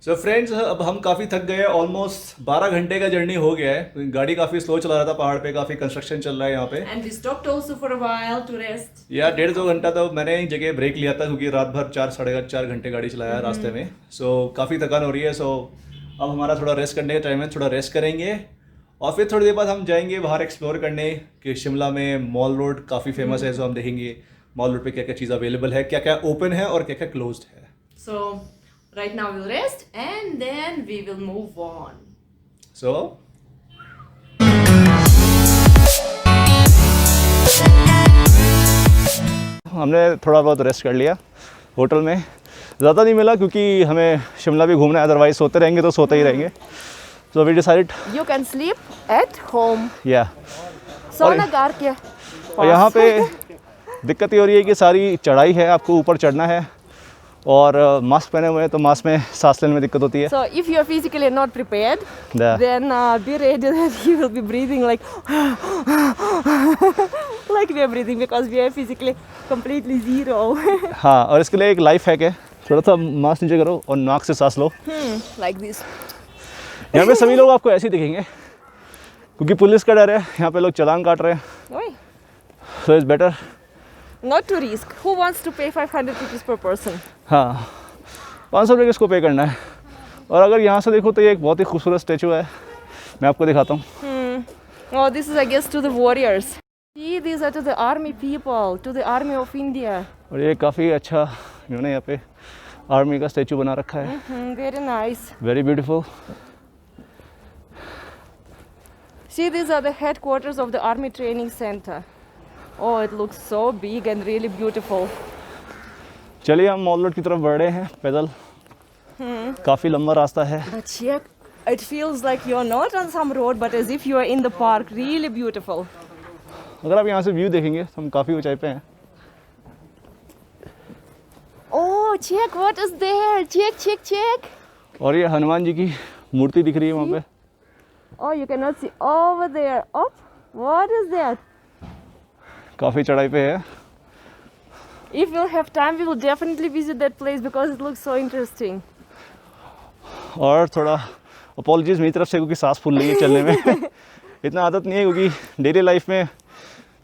So friends, अब हम काफ़ी थक गए। ऑलमोस्ट 12 घंटे का जर्नी हो गया है। गाड़ी काफ़ी स्लो चला रहा था, पहाड़ पे काफ़ी कंस्ट्रक्शन चल रहा है यहाँ पे। And we stopped also for a while to rest. या 1.5-2 घंटा तो मैंने एक जगह ब्रेक लिया था, क्योंकि रात भर 4 साढ़े 4 घंटे गाड़ी चलाया रास्ते में। सो काफ़ी थकान हो रही है। सो अब हमारा थोड़ा रेस्ट करने का टाइम है, थोड़ा रेस्ट करेंगे और फिर थोड़ी देर बाद हम जाएंगे बाहर एक्सप्लोर करने। कि शिमला में मॉल रोड काफ़ी फेमस है, सो हम देखेंगे मॉल रोड पे क्या क्या चीज़ अवेलेबल है, क्या क्या ओपन है और क्या क्या क्लोज्ड है। So right now we'll rest and then we will move on. सो हमने थोड़ा बहुत रेस्ट कर लिया होटल में। ज़्यादा नहीं मिला क्योंकि हमें शिमला भी घूमना है, अदरवाइज सोते रहेंगे तो सोते ही रहेंगे। So we decided You can sleep at home. या सोना घर के और यहाँ पे दिक्कत ये हो रही है कि सारी चढ़ाई है, आपको ऊपर चढ़ना है और मास्क पहने हुए हैं तो मास्क में सांस लेने में दिक्कत होती है। So if you are physically not prepared, Yeah. then be ready that you will be breathing like like we are breathing because we are physically completely zero. हाँ, और इसके लिए एक लाइफ हैक है, थोड़ा सा मास्क नीचे करो और नाक से सांस लो। Like this. यहाँ पे सभी लोग आपको ऐसे ही दिखेंगे क्योंकि पुलिस का डर है, यहाँ पे लोग चालान काट रहे हैं। Oi. So it's better. Not to risk. Who wants to pay 500 rupees per person? हाँ, 500 रुपये किसको पे करना है। और अगर यहाँ से देखो तो ये एक बहुत ही खूबसूरत स्टैचू है, मैं आपको दिखाता हूँ। Oh, this is I guess to the warriors. See, these are to the army people, to the army of India. और ये काफ़ी अच्छा इन्होंने यहाँ पे आर्मी का स्टैचू बना रखा है। Very nice. Very beautiful. See, these are the headquarters of the army training center. Oh, it looks so big and really beautiful. चलिए हम मॉल रोड की तरफ बढ़ रहे हैं पैदल। काफ़ी लंबा रास्ता है। But check, it feels like you're not on some road, but as if you are in the park. Really beautiful. अगर आप यहाँ से व्यू देखेंगे तो हम काफ़ी ऊंचाई पे हैं। Oh, check what is there. Check, check, check. और ये हनुमान जी की मूर्ति दिख रही है वहाँ पे। Oh, you cannot see over there. Up. What is that? काफ़ी चढ़ाई पे है। If we'll have time, we will definitely visit that place because it looks so interesting. और थोड़ा अपॉलॉजीज मेरी तरफ से क्योंकि सांस फूल रही है चलने में। इतना आदत नहीं है क्योंकि डेली लाइफ में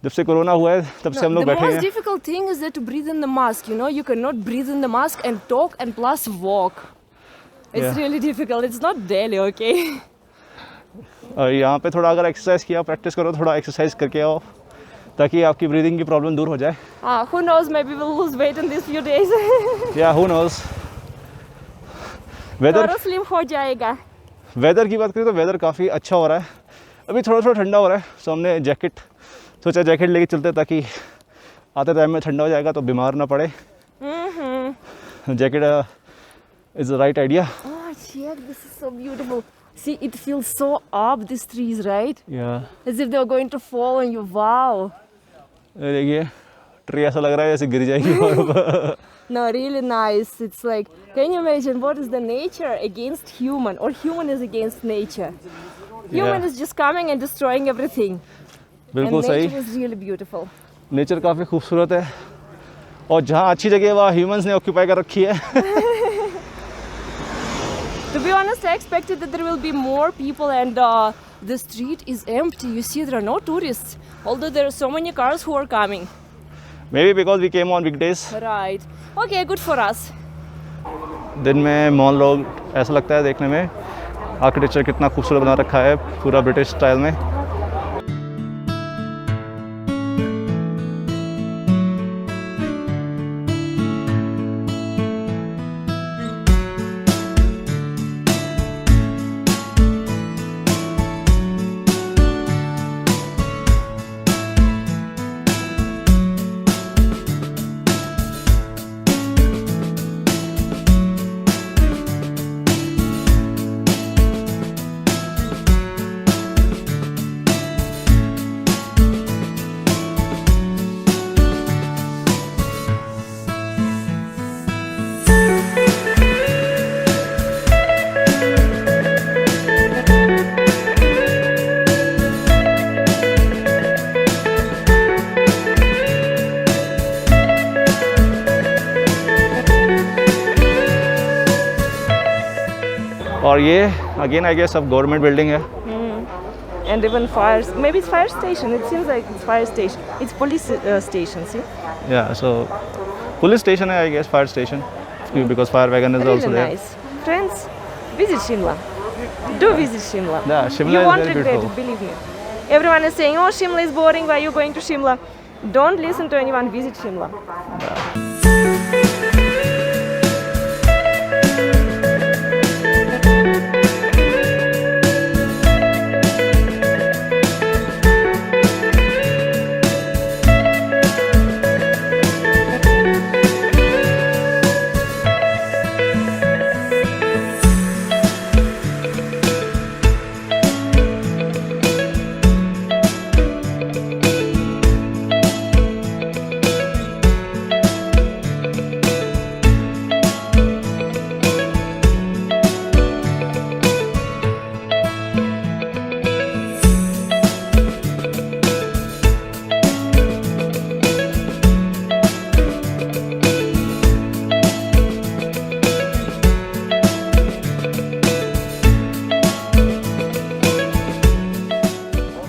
जब से कोरोना हुआ है तब से हम लोग The बैठे most हैं। difficult thing is that to breathe in the mask. You know, you cannot breathe in the mask and talk and plus walk. It's Yeah. really difficult. It's not daily, okay? और यहाँ पे थोड़ा अगर exercise किया, practice करो, थोड़ा exercise करके आओ ताकि आपकी ब्रीदिंग की प्रॉब्लम दूर हो जाए। Who knows? Maybe we'll lose weight in these few days. या हु नोज। वेदर थोड़ा slim हो जाएगा. वेदर की बात करें तो वेदर काफ़ी अच्छा हो रहा है। अभी थोड़ा थोड़ा ठंडा हो रहा है, सो हमने सोचा जैकेट लेके चलते ताकि आते टाइम में ठंडा हो जाएगा तो बीमार ना पड़े। Jacket is the right idea. Oh, check! This is so beautiful. See, it feels so up these trees, right? या As if they're going to fall on you. Wow. देखिए ट्री ऐसा लग रहा है जैसे गिर जाएगी। No, really nice. It's like, can you imagine what is the nature against human, or human is against nature? Human Yeah. is just coming and destroying everything. बिल्कुल And सही। nature is really beautiful. Nature काफ़ी खूबसूरत है और जहाँ अच्छी जगह है वहाँ ह्यूमंस ने ऑक्यूपाई कर रखी है। To be honest, I expected that there will be more people, and the street is empty. You see, there are no tourists, although there are so many cars who are coming. May be because we came on weekdays. Right. Okay, good for us. दिन में mall road ऐसा लगता है देखने में, architecture कितना खूबसूरत बना रखा है पूरा ब्रिटिश स्टाइल में। और ये अगेन आई गेस सब गवर्नमेंट बिल्डिंग है. And even fires, maybe it's fire station. It seems like it's fire station. It's police station, see? Yeah, so police station है I guess, fire station, because fire wagon is Really also there. nice. Friends, visit Shimla. Do visit Shimla. Yeah, Shimla You is won't very regret beautiful. it, believe me. Everyone is saying, oh, Shimla is boring, why are you going to Shimla? Don't listen to anyone, visit Shimla.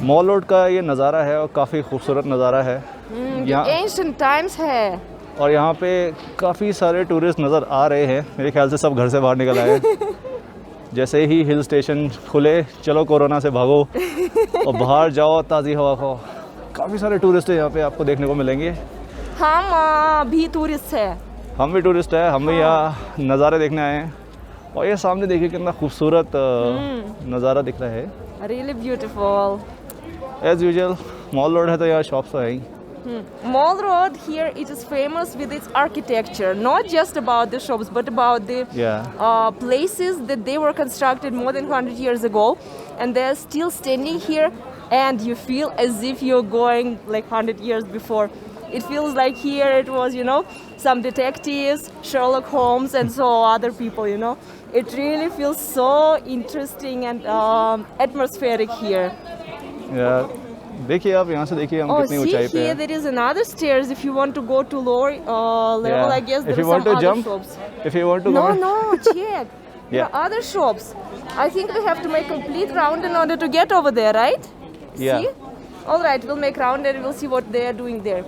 Mall road का ये नज़ारा है और काफ़ी खूबसूरत नज़ारा है. यहाँ Ancient times है. और यहाँ पे काफ़ी सारे टूरिस्ट नज़र आ रहे हैं. मेरे ख्याल से सब घर से बाहर निकल आए हैं. जैसे ही हिल स्टेशन खुले, चलो कोरोना से भागो और बाहर जाओ, ताज़ी हवा खाओ. काफ़ी सारे टूरिस्ट यहाँ पे आपको देखने को मिलेंगे. हम भी टूरिस्ट है. हम भी टूरिस्ट है, हम भी यहाँ नज़ारे देखने आए हैं. और ये सामने देखिए कितना खूबसूरत नज़ारा दिख रहा है. Really beautiful. As usual mall road है तो यहाँ शॉप्स तो है ही. Mall Road here, it is famous with its architecture, not just about the shops, but about the places that they were constructed more than 100 years ago, and they're still standing here, and you feel as if you're going like 100 years before. It feels like here it was, you know, some detectives, Sherlock Holmes, and so other people, you know. It really feels so interesting and atmospheric here. देखिए आप यहाँ से देखिए हम कितनी see ऊंचाई पे here हैं. there is another stairs if you want to go to lower level. I guess there If you are want some to other jump, shops. if you want to No, go, no, check. There Yeah. are other shops. I think we have to make complete round in order to get over there, right? Yeah. See? All right, we'll make round and we'll see what they are doing there.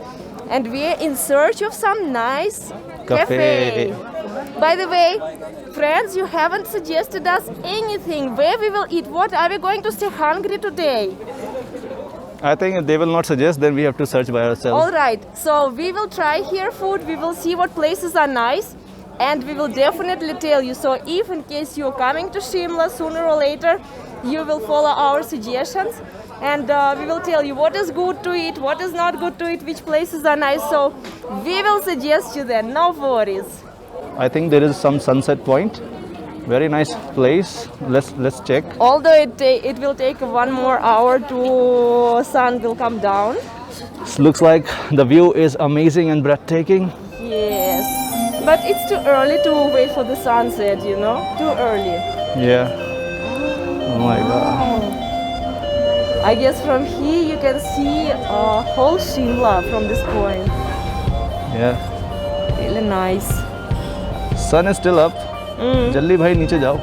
And we are in search of some nice cafe. By the way, friends, you haven't suggested us anything. Where we will eat? What are we going to stay hungry today? I think they will not suggest. Then we have to search by ourselves. All right, so we will try here food. We will see what places are nice, and we will definitely tell you. So if in case you're coming to Shimla sooner or later, you will follow our suggestions, and we will tell you what is good to eat, what is not good to eat, which places are nice. So we will suggest you then. No worries. I think there is some sunset point. Very nice place. Let's check. Although it will take 1 more hour to sun will come down. This looks like the view is amazing and breathtaking. Yes, but it's too early to wait for the sunset. You know, too early. Yeah. Oh my God. I guess from here you can see whole Shimla from this point. Yeah. Really nice. Sun is still up. जल्दी भाई नीचे जाओ.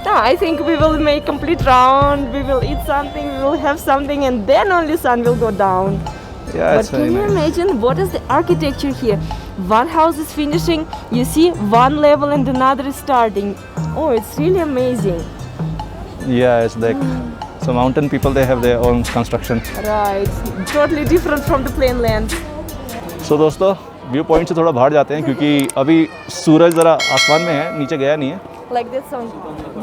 No, I think we will make complete round. We will eat something. We will have something, and then only sun will go down. Yeah, But it's can very you nice. imagine what is the architecture here? One house is finishing. You see one level and another is starting. Oh, it's really amazing. Yeah, it's like so mountain people, they have their own construction. Right, totally different from the plain land. So दोस्तों view point से थोड़ा बाहर जाते हैं क्योंकि अभी सूरज ज़रा आसमान में है, नीचे गया नहीं है. Like that song.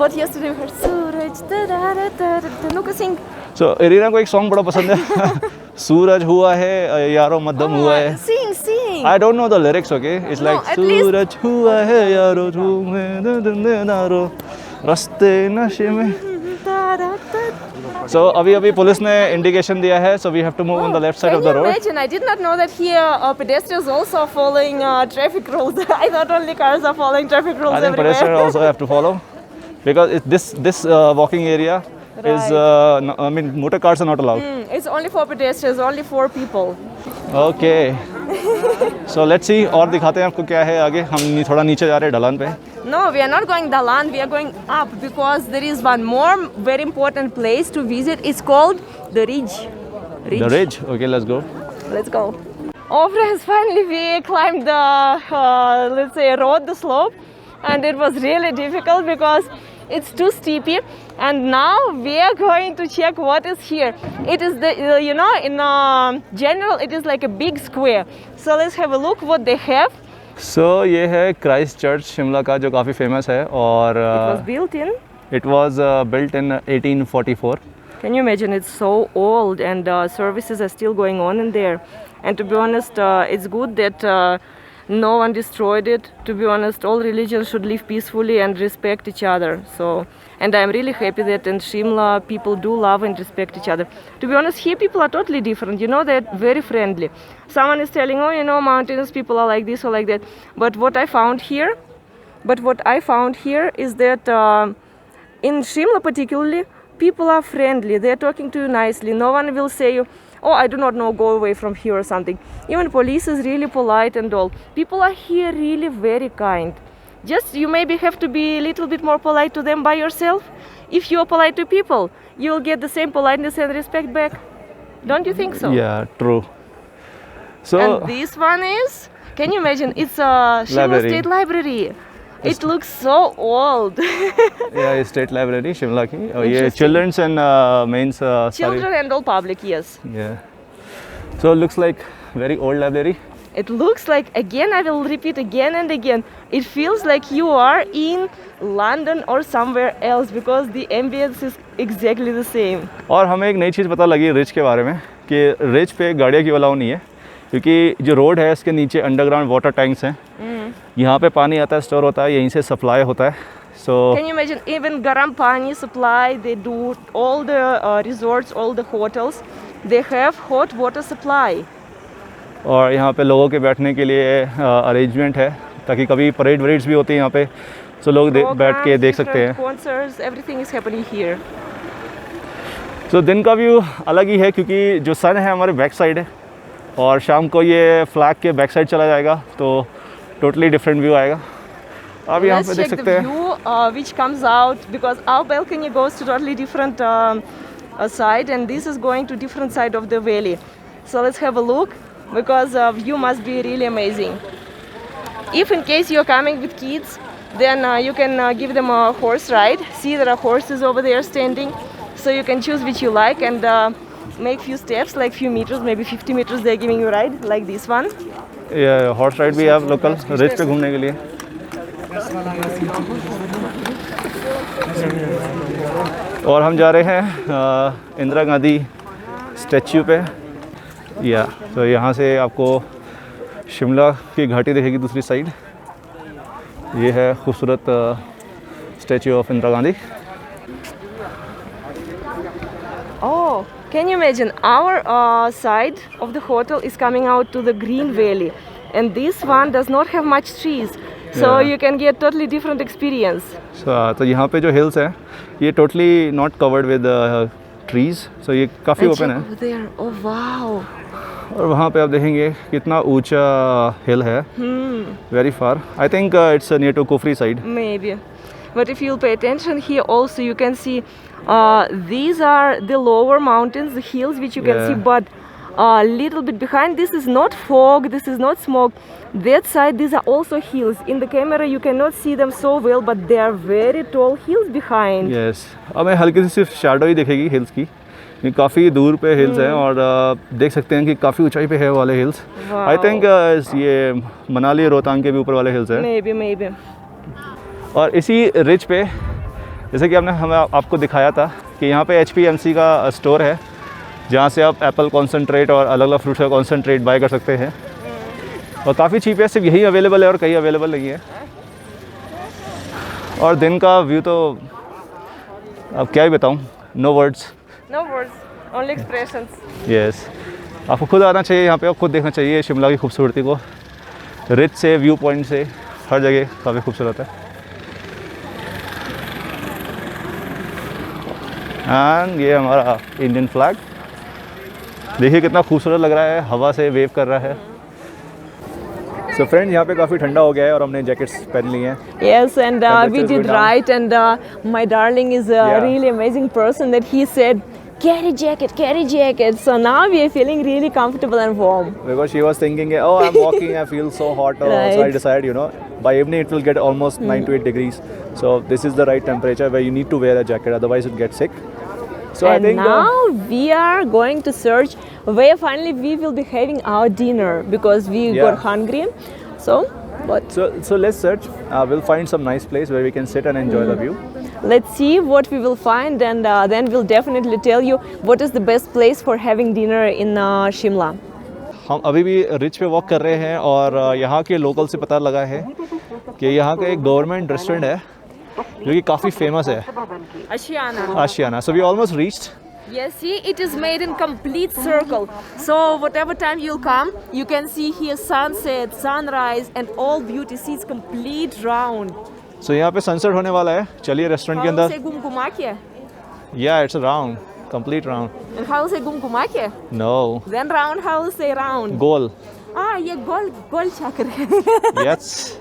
What yesterday we heard? Suraj, da da da da da. Tanuka sing. So Irina को एक सॉन्ग बड़ा पसंद है. सूरज हुआ है यारो मध्यम हुआ है. Sing, sing. I don't know the lyrics, okay? It's No, like at least- सूरज हुआ है यारो झूमे नारो रास्ते नशे में. Da da da. So अभी पुलिस ने इंडिकेशन दिया है, so we have to move on the left side Can of the you road. imagine? I did not know that here pedestrians also are following traffic rules. I thought only cars are following traffic rules I think everywhere. pedestrians also have to follow because this walking area is I mean motor cars are not allowed. It's only for pedestrians, only 4 people. Okay. So let's see और दिखाते हैं आपको क्या है आगे. हम थोड़ा नीचे जा रहे हैं ढलान पे. No, we are not going Dalan, we are going up because there is one more very important place to visit. It's called the Ridge. The ridge? Okay, let's go. Let's go. Oh friends, finally we climbed the, let's say, road, the slope. And it was really difficult because it's too steepy. And now we are going to check what is here. It is the, you know, in general, it is like a big square. So let's have a look what they have. So ये है Christ church Shimla का जो काफ़ी famous है और It was built in. it was built in 1844. Can you imagine? It's so old and services are still going on in there. And to be honest, it's good that no one destroyed it. To be honest, all religions should live peacefully and respect each other. So, and I'm really happy that in Shimla people do love and respect each other. To be honest, here people are totally different. You know, they're very friendly. Someone is telling, oh, you know, mountainous people are like this or like that. But what I found here is that in Shimla particularly, people are friendly. They're talking to you nicely. No one will say you, oh, I do not know, go away from here or something. Even police is really polite and all. People are here really very kind. Just you maybe have to be a little bit more polite to them by yourself. If you are polite to people, you will get the same politeness and respect back. Don't you think so? Yeah, true. So And this one is, can you imagine? It's a Shimla Library. State Library. It looks so old. yeah, State Library Shimla की और ये Interesting. children's and mains Children and all public, yes. yeah. So it looks like very old library. It looks like, again, I will repeat again and again, it feels like you are in London or somewhere else because the ambience is exactly the same. और हमें एक नई चीज़ पता लगी rich के बारे में कि रिच पे गाड़ियाँ की अलाउ नहीं है क्योंकि जो रोड है इसके नीचे अंडरग्राउंड वाटर टैंक्स हैं यहाँ पे पानी आता है स्टोर होता है यहीं से सप्लाई होता है सो Can you imagine, even Garam Pani supply, they do all the resorts, all the hotels, they have hot water supply. और यहाँ पे लोगों के बैठने के लिए अरेंजमेंट है ताकि कभी परेड वरेड्स भी होती हैं यहाँ पे सो लोग बैठ के देख सकते हैं Concerts, everything is happening here. सो दिन का व्यू अलग ही है क्योंकि जो सन है हमारे बैक साइड है और शाम को ये फ्लैग के बैक साइड चला जाएगा तो टोटली डिफरेंट व्यू आएगा आप यहाँ पे Let's देख check सकते the हैं view which comes out because our balcony goes to totally different side and this is going to different side of the valley. So let's have a look because view must be really amazing. If in case you're coming with kids, then you can give them a horse ride. See, there are horses over there standing, so you can choose which you like and make few steps, like few meters, maybe 50 meters. They're giving you a ride, like this one. ये horse ride भी है आप local rich पे घूमने के लिए और हम जा रहे हैं इंदिरा गांधी स्टैच्यू पे या तो यहाँ से आपको शिमला की घाटी दिखेगी दूसरी साइड ये है खूबसूरत statue of Indira Gandhi Oh, can you imagine? Our side of the hotel is coming out to the green valley, and this one does not have much trees, so Yeah. you can get totally different experience. तो यहाँ पे जो hills हैं ये totally not covered with trees so ये काफ़ी And open check है over there. Oh wow! और वहाँ पे आप देखेंगे कितना ऊंचा हिल है very far I think it's near to Kufri side Maybe, but if you'll pay attention here, also you can see these are the lower mountains, the hills which you can Yeah. see, but a little bit behind this is not fog, this is not smoke. That side, these are also hills. In the camera, you cannot see them so well, but they are very tall hills behind. Yes हमें हल्की सी सिर्फ shadow ही दिखेगी hills की ये काफ़ी दूर पे hills हैं और देख सकते हैं कि काफ़ी ऊंचाई पे है वाले हिल्स आई Wow. थिंक ये मनाली रोहतांग के भी ऊपर वाले हिल्स हैं Maybe. और इसी रिच पे जैसे कि हमें आपको दिखाया था कि यहाँ पे HPMC का स्टोर है जहाँ से आप एप्पल कॉन्सनट्रेट और अलग अलग फ्रूट्स का कॉन्सनट्रेट बाय कर सकते हैं और काफ़ी चीप है सिर्फ यही अवेलेबल है और कहीं अवेलेबल नहीं है और दिन का व्यू तो अब क्या ही बताऊँ no words No words, only expressions. Yes आपको खुद आना चाहिए यहाँ पे और खुद देखना चाहिए शिमला की खूबसूरती को रिच से व्यू पॉइंट से हर जगह काफ़ी खूबसूरत है एंड ये हमारा इंडियन फ्लैग देखिए कितना खूबसूरत लग रहा है हवा से वेव कर रहा है So friends, यहाँ पे काफ़ी ठंडा हो गया है और हमने जैकेट्स पहन ली हैं. Yes, and we Temperatures did go down. right. And my darling is a Yeah. really amazing person that he said, carry jacket, carry jacket. So now we are feeling really comfortable and warm. Because she was thinking, oh, I'm walking, I feel so hot. So I Right. decided, you know, by evening it will get almost 9 to 8 degrees. So this is the right temperature where you need to wear a jacket, otherwise you'll get sick. So And I think now we are going to search where finally we will be having our dinner because we Yeah. got hungry. So, but so let's search. We'll find some nice place where we can sit and enjoy the view. let's see what we will find, and then we'll definitely tell you what is the best place for having dinner in Shimla. हम अभी भी rich पे walk कर रहे हैं और यहाँ के लोकल से पता लगा है कि यहाँ का एक गवर्नमेंट रेस्टोरेंट है जो कि काफ़ी फेमस है, Ashiana. Ashiana. So we almost reached. Yes, see, it is made in complete circle. So whatever time you'll come, you can see here sunset, sunrise, and all beauty. See, it's complete round. So यहाँ पे sunset होने वाला है. चलिए restaurant के How अंदर. say gumgumake? Yeah, it's a round, complete round. And how say gumgumake? No, Then round, how say round? goal. Ah, yeah, gol chakra. Yes.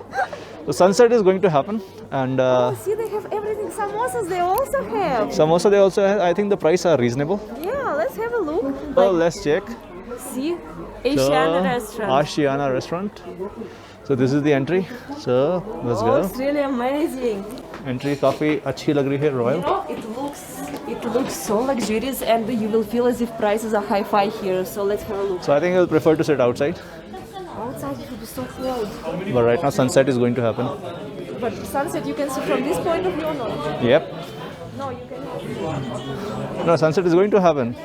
The sunset is going to happen, and See, they have everything. Samosas they also have. samosa they also have. I think the price are reasonable. Yeah, let's have a look. So let's check. See, So, Asiana restaurant. Ashiana restaurant. So this is the entry. So let's Oh, go. it's really amazing. Entry काफी अच्छी लग रही है, You royal. know, it looks so luxurious, and you will feel as if prices are hi-fi here. So let's have a look. So I think I'll prefer to sit outside. Outside it will be so cold. But right now sunset is going to happen. But sunset you can see from this point of view or not? Yep. No, you cannot. No, sunset is going to happen.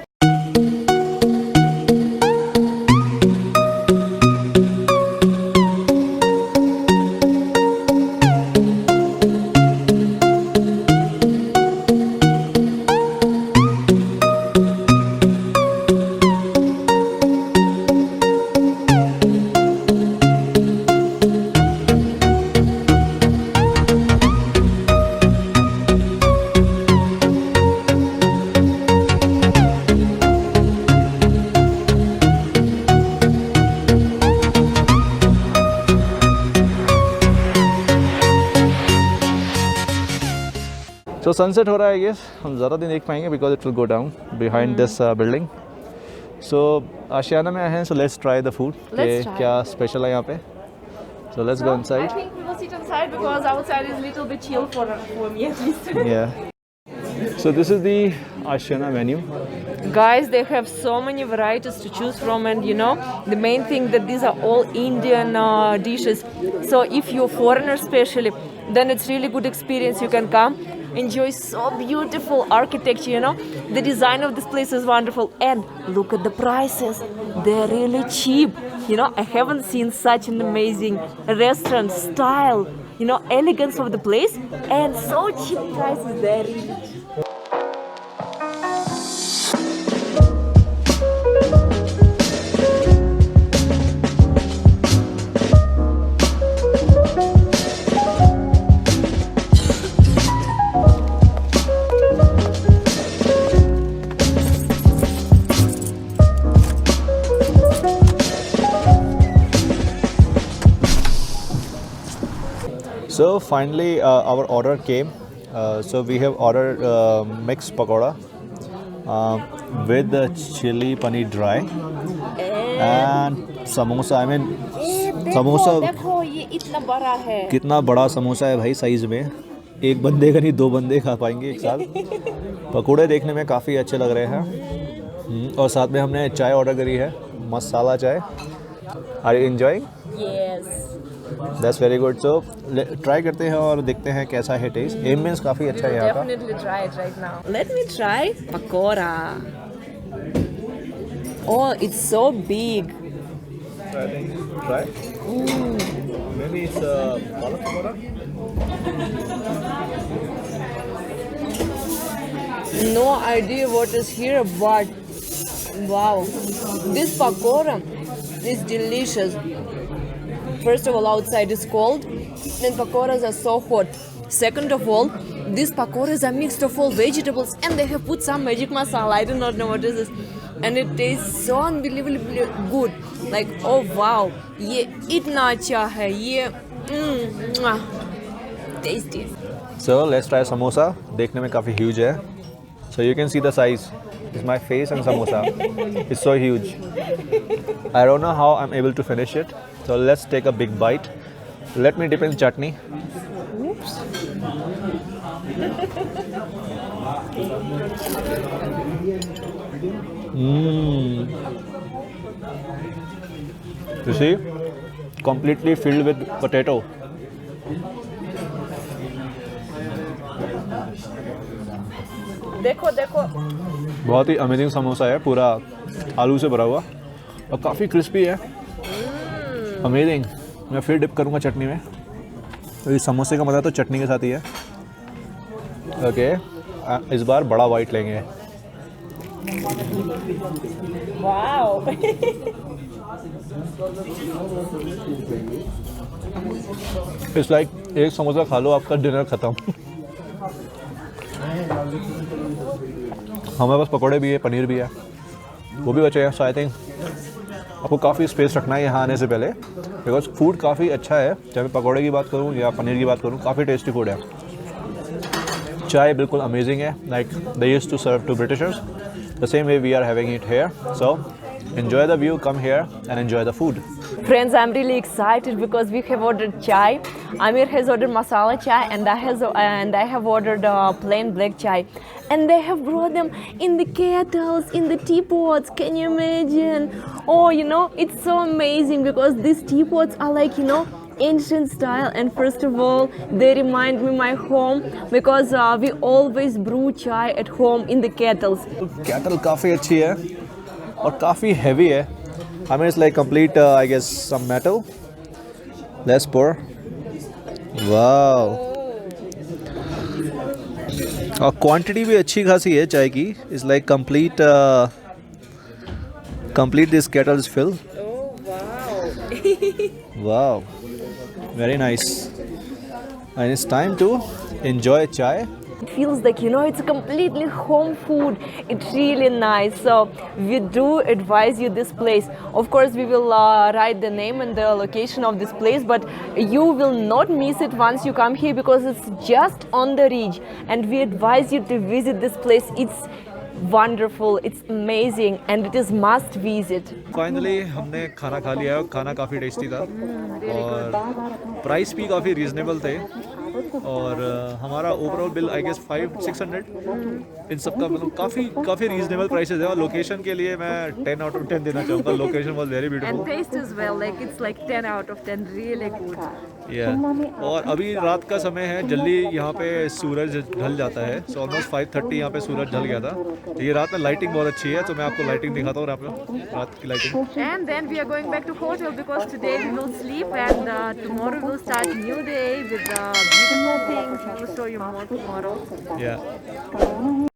So sunset हो रहा है, I guess. हम ज़्यादा नहीं देख पाएंगे because it will go down behind this building. So आशियाना में आए हैं, so let's try the food. Let's कि try. क्या special है यहाँ पे. So let's go I inside. think we will sit inside because outside is a little bit chill for me at least. Yeah. So this is the Ashiana menu. Guys, they have so many varieties to choose from, and you know, the main thing that these are all Indian dishes. So if you're foreigner especially, then it's really good experience. You can come, enjoy so beautiful architecture, you know. The design of this place is wonderful, and look at the prices. They're really cheap. You know, I haven't seen such an amazing restaurant style, you know, elegance of the place, and so cheap prices. They're really cheap. So finally our order came. So we have ordered mixed pakoda with the chili paneer dry and samosa. I mean samosa. देखो ये इतना बड़ा है. कितना बड़ा समोसा है भाई size में. एक बंदे का नहीं, 2 बंदे खा पाएंगे एक साथ. पकोड़े देखने में काफ़ी अच्छे लग रहे हैं. और साथ में हमने चाय ऑर्डर करी है, masala chai. Are you enjoying? Yes. That's very good. So try करते हैं और देखते हैं कैसा है टेस्ट. एम्बियंस काफ़ी अच्छा है यहाँ का. Definitely try it right now. Let me try pakora. Oh, it's so big. Try. Maybe it's palak pakora. No idea what is here, but wow, this pakora is delicious. First of all, outside is cold, and pakoras are so hot. Second of all, these pakoras are mixed of all vegetables, and they have put some magic masala. I do not know what is this. and it tastes so unbelievably good. Like, oh wow, ये इतना अच्छा है, ये tasty. So let's try samosa. देखने में काफ़ी huge है. So you can see the size. It's my face and samosa. It's so huge. I don't know how I'm able to finish it. So let's take a big bite. Let me dip in chutney. Oops. You see? Completely filled with potato. देखो देखो. बहुत ही amazing samosa है, पूरा आलू से भरा हुआ और काफ़ी क्रिस्पी है. अमेजिंग. मैं फिर डिप करूँगा चटनी में. तो इस समोसे का मज़ा तो चटनी के साथ ही है. ओके, इस बार बड़ा वाइट लेंगे. वाओ. इट्स लाइक एक समोसा खा लो, आपका डिनर ख़त्म. हमारे पास पकौड़े भी है, पनीर भी है, वो भी बचे हैं. सो आई थिंक आपको काफ़ी स्पेस रखना है यहाँ आने से पहले, बिकॉज फूड काफ़ी अच्छा है. चाहे मैं पकौड़े की बात करूँ या पनीर की बात करूँ, काफ़ी टेस्टी फूड है. चाय बिल्कुल अमेजिंग है. Like they used to serve to Britishers, the same way we are having it here. So enjoy the view, come here and enjoy the food. Friends, I'm really excited because we have ordered chai. Amir has ordered masala chai and I have ordered plain black chai. And they have brought them in the kettles, in the teapots. Can you imagine? Oh, you know, it's so amazing because these teapots are like, you know, ancient style, and first of all they remind me my home because we always brew chai at home in the kettles. Kettle काफ़ी अच्छी है और काफ़ी heavy है. I mean it's like complete I guess some metal. Let's pour. Wow. और quantity भी अच्छी खासी है चाय की. It's like complete this kettle is filled. Oh wow. Wow. Very nice. And it's time to enjoy chai. It feels like, you know, it's completely home food. It's really nice. So we do advise you this place. Of course, we will write the name and the location of this place, but you will not miss it once you come here because it's just on the ridge. And we advise you to visit this place. It's wonderful, it's amazing, and it is must visit. Finally हमने खाना खा लिया है. खाना काफ़ी tasty था और price भी काफ़ी रीजनेबल थे. और हमारा ओवरऑल बिल आई गेस 500-600 इन सब का, मतलब काफ़ी रीजनेबल प्राइसेस है. और लोकेशन के लिए मैं 10 out of 10 देना चाहूँगा. Location was very beautiful. And taste as well, like it's like 10 out of 10, really good. और अभी रात का समय है, जल्दी यहाँ पे सूरज ढल जाता है. सो ऑलमोस्ट 5:30 यहाँ पे सूरज ढल गया था. तो ये रात में लाइटिंग बहुत अच्छी है, तो मैं आपको लाइटिंग दिखाता हूँ. आपको रात की lighting. And then we are going back to hotel because today we will sleep and tomorrow we will start new day with beautiful things. We will show you more tomorrow. Yeah.